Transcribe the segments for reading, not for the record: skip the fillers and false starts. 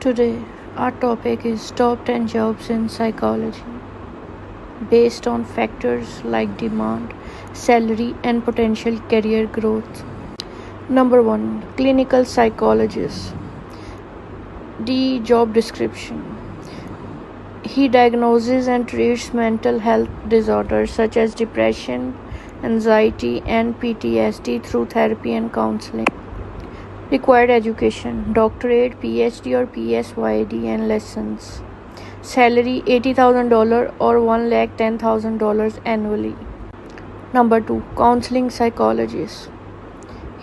Today, our topic is top 10 jobs in psychology based on factors like demand, salary, and potential career growth. Number 1, clinical psychologist. The job description: he diagnoses and treats mental health disorders such as depression, anxiety, and PTSD through therapy and counseling. Required education: doctorate, PhD or PsyD, and lessons. Salary $80,000 or $110,000 annually. Number 2, counseling psychologist.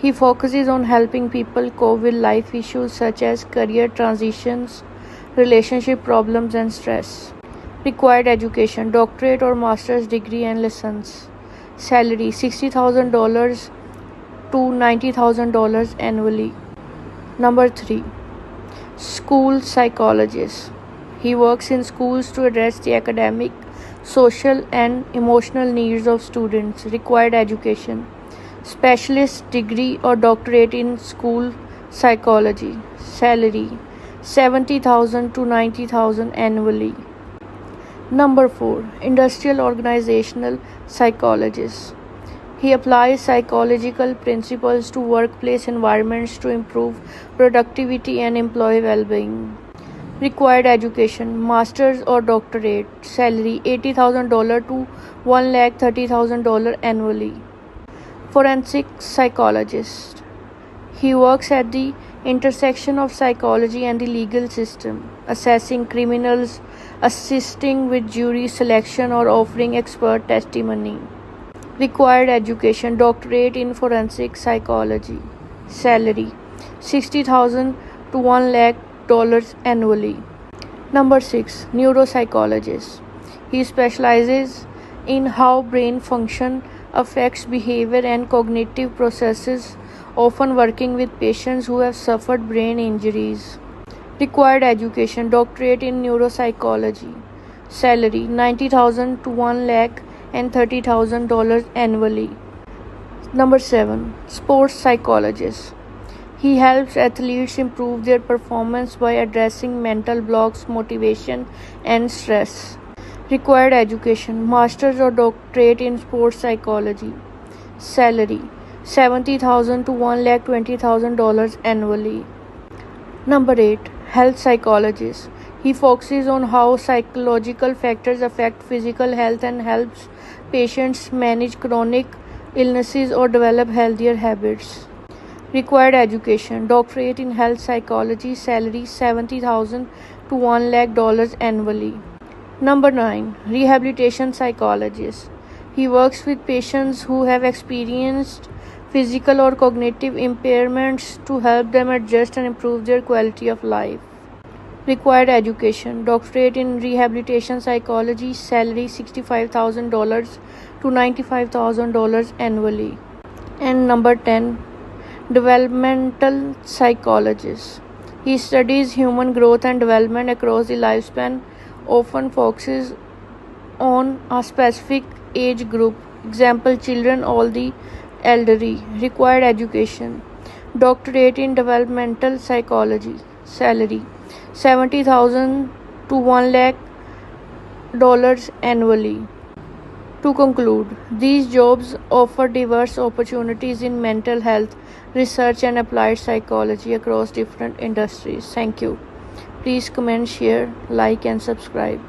He focuses on helping people cope with life issues such as career transitions, relationship problems, and stress. Required education: doctorate or master's degree and lessons. Salary $60,000 to $90,000 annually. Number 3, school psychologist. He works in schools to address the academic, social, and emotional needs of students. Required education: specialist degree or doctorate in school psychology. Salary $70,000 to $90,000 annually. Number 4, industrial organizational psychologist. He applies psychological principles to workplace environments to improve productivity and employee well-being. Required education: master's or doctorate. Salary $80,000 to $130,000 annually. Forensic psychologist. He works at the intersection of psychology and the legal system, assessing criminals, assisting with jury selection, or offering expert testimony. Required education: doctorate in forensic psychology. Salary $60,000 to $100,000 annually. Number 6, neuropsychologist. He specializes in how brain function affects behavior and cognitive processes, often working with patients who have suffered brain injuries. Required education: doctorate in neuropsychology. Salary $90,000 to $130,000 annually. Number 7, sports psychologist. He helps athletes improve their performance by addressing mental blocks, motivation, and stress. Required education: master's or doctorate in sports psychology. Salary $70,000 to $120,000 annually. Number 8, health psychologist. He focuses on how psychological factors affect physical health and helps patients manage chronic illnesses or develop healthier habits. Required education: doctorate in health psychology. Salary $70,000 to $100,000 annually. Number 9, rehabilitation psychologist. He works with patients who have experienced physical or cognitive impairments to help them adjust and improve their quality of life. Required education: doctorate in rehabilitation psychology. Salary $65,000 to $95,000 annually. And number 10, developmental psychologist. He studies human growth and development across the lifespan, often focuses on a specific age group, example children or the elderly. Required education: doctorate in developmental psychology. Salary $70,000 to $100,000 annually. To conclude, these jobs offer diverse opportunities in mental health, research, and applied psychology across different industries. Thank you. Please comment, share, like, and subscribe.